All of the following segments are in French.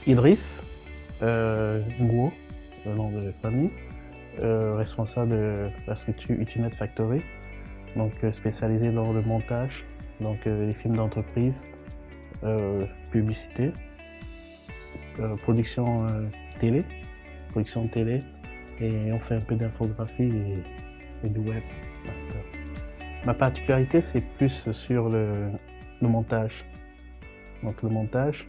Idriss Ngwo, le nom de famille, responsable de la structure Ultimate Factory, donc spécialisé dans le montage, donc les films d'entreprise, publicité, production télé, et on fait un peu d'infographie et du web master. Ma particularité, c'est plus sur le montage. Donc le montage,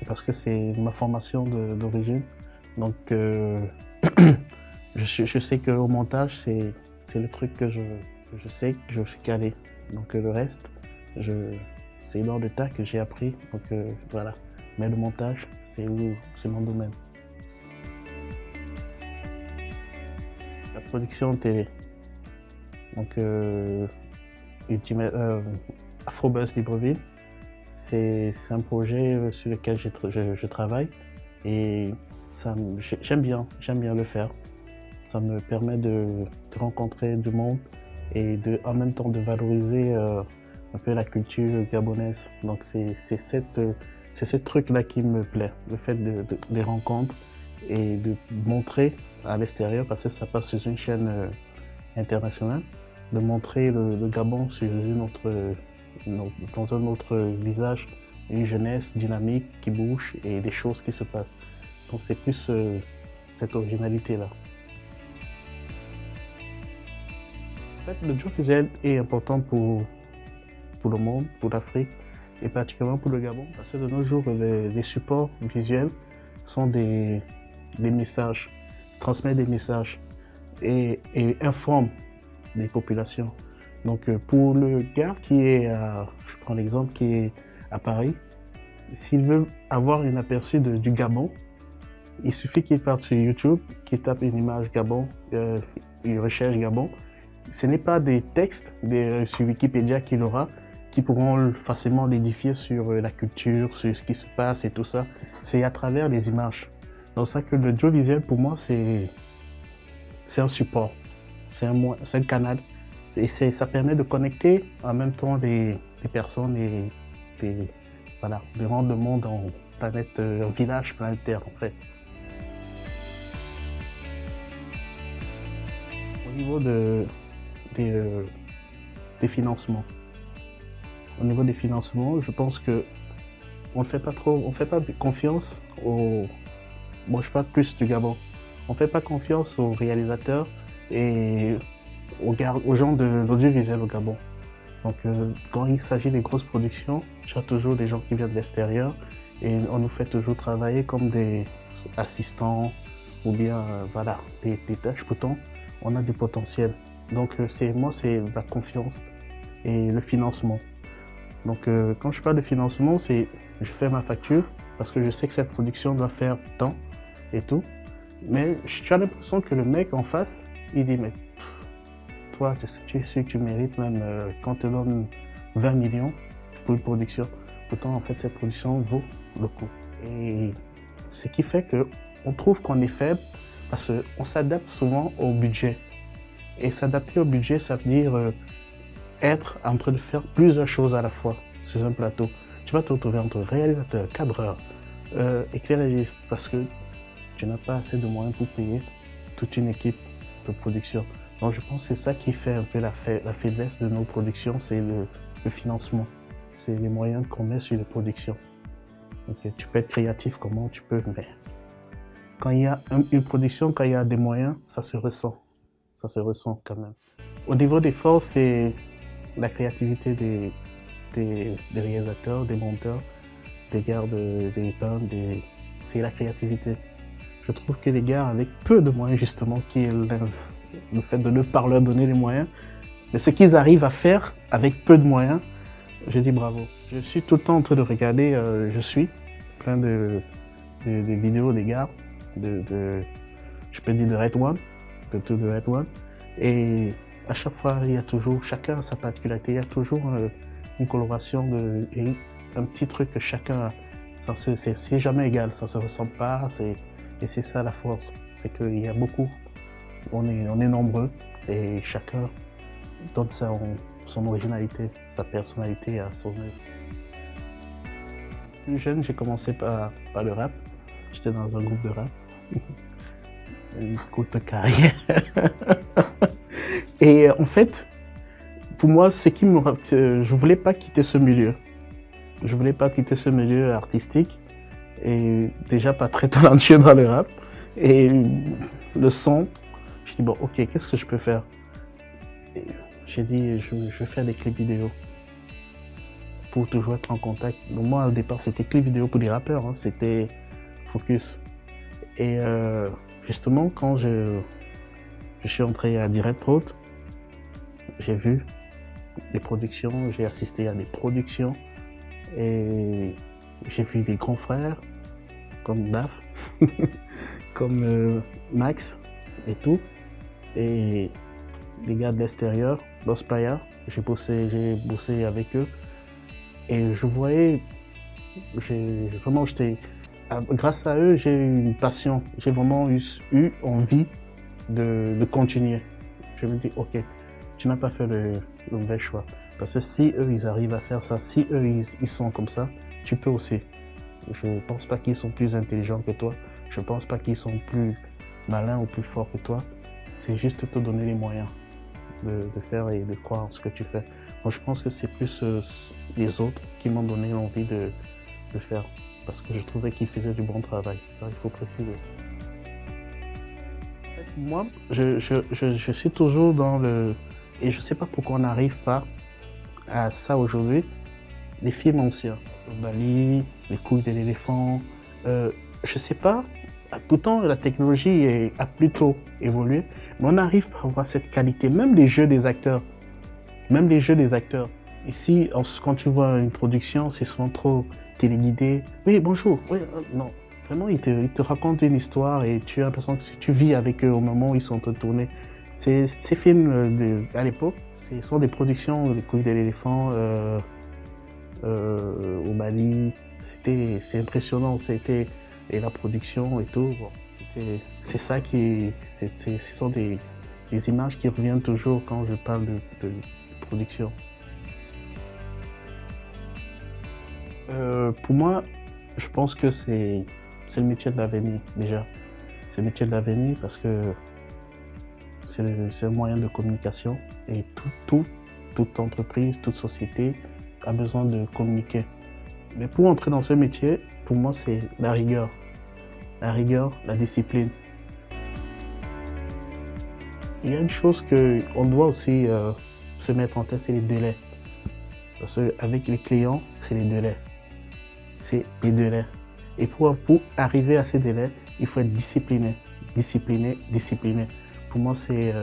parce que c'est ma formation d'origine. Donc je sais qu'au montage, c'est le truc que je sais que je suis calé. Donc le reste, c'est dans le tas que j'ai appris. Donc voilà. Mais le montage, c'est mon domaine. La production télé. Donc Afrobuzz Libreville, c'est un projet sur lequel je travaille et j'aime bien le faire. Ça me permet de rencontrer du monde et en même temps de valoriser un peu la culture gabonaise. Donc c'est ce truc-là qui me plaît, le fait des rencontres et de montrer à l'extérieur, parce que ça passe sur une chaîne internationale, de montrer le Gabon dans un autre visage, une jeunesse dynamique qui bouge et des choses qui se passent. Donc c'est plus cette originalité-là. En fait, le audiovisuel est important pour le monde, pour l'Afrique et particulièrement pour le Gabon, parce que de nos jours, les supports visuels sont des messages, transmettent des messages et informent les populations. Donc pour le gars qui est je prends l'exemple, qui est à Paris, s'il veut avoir un aperçu du Gabon, il suffit qu'il parte sur YouTube, qu'il tape une image Gabon, il recherche Gabon. Ce n'est pas des textes sur Wikipédia qu'il aura, qui pourront facilement l'édifier sur la culture, sur ce qui se passe et tout ça. C'est à travers les images. Donc ça que l'audiovisuel pour moi c'est un support, c'est un canal. Et ça permet de connecter en même temps les personnes et voilà, de rendre le monde en village planétaire en fait. Au niveau des financements. Au niveau des financements, je pense que on fait pas confiance moi je parle plus du Gabon. On fait pas confiance aux réalisateurs et aux gens de l'audiovisuel au Gabon. Donc quand il s'agit des grosses productions, il y a toujours des gens qui viennent de l'extérieur et on nous fait toujours travailler comme des assistants ou bien voilà, des tâches. Pourtant, on a du potentiel. Donc c'est la confiance et le financement. Donc quand je parle de financement, je fais ma facture parce que je sais que cette production doit faire tant et tout. Mais j'ai l'impression que le mec en face, il dit mais toi, tu sais que tu mérites même quand tu donnes 20 millions pour une production. Pourtant, en fait, cette production vaut le coup. Et ce qui fait qu'on trouve qu'on est faible parce qu'on s'adapte souvent au budget. Et s'adapter au budget, ça veut dire être en train de faire plusieurs choses à la fois sur un plateau. Tu vas te retrouver entre réalisateur, cadreur, éclairagiste, parce que tu n'as pas assez de moyens pour payer toute une équipe de production. Donc je pense que c'est ça qui fait un peu la faiblesse de nos productions, c'est le financement. C'est les moyens qu'on met sur les productions. Okay. Tu peux être créatif comment tu peux, mais quand il y a une production, quand il y a des moyens, ça se ressent. Ça se ressent quand même. Au niveau des forces, c'est la créativité des réalisateurs, des monteurs, des gars, des bandes, c'est la créativité. Je trouve que les gars avec peu de moyens justement, qui est le fait de ne pas leur donner les moyens, mais ce qu'ils arrivent à faire avec peu de moyens, je dis bravo. Je suis tout le temps en train de regarder, je suis plein de vidéos des gars, je peux dire de Red One, de Red One, et à chaque fois, il y a toujours, chacun a sa particularité, il y a toujours une coloration et un petit truc que chacun a. C'est jamais égal, ça ne se ressemble pas, et c'est ça la force, c'est qu'il y a beaucoup, on est nombreux, et chacun donne son originalité, sa personnalité à son œuvre. plus jeune, j'ai commencé par le rap. J'étais dans un groupe de rap. Une courte carrière. Et en fait, pour moi, je voulais pas quitter ce milieu. Je voulais pas quitter ce milieu artistique. Et déjà pas très talentueux dans le rap. Et le son, je dis bon, ok, qu'est-ce que je peux faire? Et j'ai dit, je vais faire des clips vidéo pour toujours être en contact. Donc moi, au départ, c'était clips vidéo pour des rappeurs, hein, c'était focus. Et justement, quand je suis entré à Direct Prod, j'ai vu des productions, j'ai assisté à des productions et j'ai vu des grands frères comme Daf, comme Max et tout. Et les gars de l'extérieur, Los Playa, j'ai bossé avec eux. Et je voyais, grâce à eux, j'ai eu une passion. J'ai vraiment eu envie de continuer. Je me dis, ok, tu n'as pas fait le mauvais choix. Parce que si eux, ils arrivent à faire ça, si eux, ils sont comme ça, tu peux aussi. Je ne pense pas qu'ils sont plus intelligents que toi. Je ne pense pas qu'ils sont plus malins ou plus forts que toi. C'est juste te donner les moyens de faire et de croire en ce que tu fais. Moi, je pense que c'est plus les autres qui m'ont donné l'envie de faire. Parce que je trouvais qu'ils faisaient du bon travail. Ça, il faut préciser. Moi, je suis toujours dans le... Et je ne sais pas pourquoi on n'arrive pas à ça aujourd'hui. Les films anciens. Bali, les couilles de l'éléphant. Je ne sais pas. Pourtant, la technologie a plutôt évolué. Mais on n'arrive pas à avoir cette qualité. Même les jeux des acteurs. Ici, quand tu vois une production, c'est souvent trop téléguidé. Oui, bonjour. Oui, non. Vraiment, ils te racontent une histoire et tu as l'impression que tu vis avec eux au moment où ils sont en train de tourner. Ces films à l'époque, ce sont des productions, Les couilles de l'éléphant, au Mali. C'est impressionnant. Et la production et tout. Bon, c'est ça ce sont des images qui reviennent toujours quand je parle de production. Pour moi, je pense que c'est le métier de l'avenir déjà. C'est le métier de l'avenir parce que c'est un moyen de communication et toute entreprise, toute société a besoin de communiquer. Mais pour entrer dans ce métier, pour moi, c'est la rigueur. La rigueur, la discipline. Il y a une chose qu'on doit aussi se mettre en tête, c'est les délais. Parce qu'avec les clients, c'est les délais. C'est les délais. Et pour arriver à ces délais, il faut être discipliné. Discipliné. Pour moi, c'est...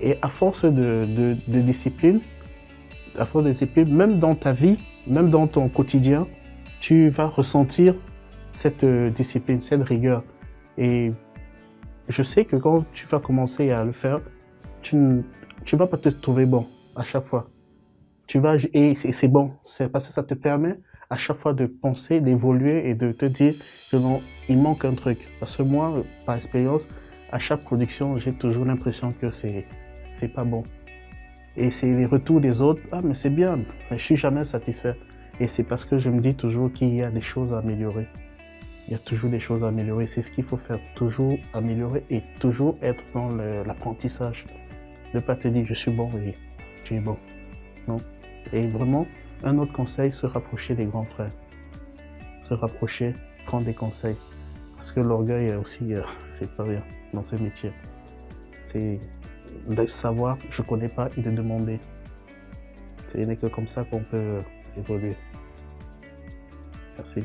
Et à force de discipline, même dans ta vie, même dans ton quotidien, tu vas ressentir cette discipline, cette rigueur. Et je sais que quand tu vas commencer à le faire, tu ne vas pas te trouver bon à chaque fois. Et c'est bon, c'est parce que ça te permet à chaque fois de penser, d'évoluer et de te dire que non, il manque un truc. Parce que moi, par expérience, à chaque production, j'ai toujours l'impression que c'est pas bon. Et c'est les retours des autres, ah mais c'est bien, mais je suis jamais satisfait. Et c'est parce que je me dis toujours qu'il y a des choses à améliorer. Il y a toujours des choses à améliorer, c'est ce qu'il faut faire, toujours améliorer et toujours être dans l'apprentissage. Ne pas te dire je suis bon et tu es bon. Non. Et vraiment, un autre conseil, se rapprocher des grands frères. Se rapprocher, prendre des conseils. Parce que l'orgueil aussi, c'est pas rien dans ce métier. C'est de savoir, je connais pas, et de demander. Ce n'est que comme ça qu'on peut évoluer. Merci.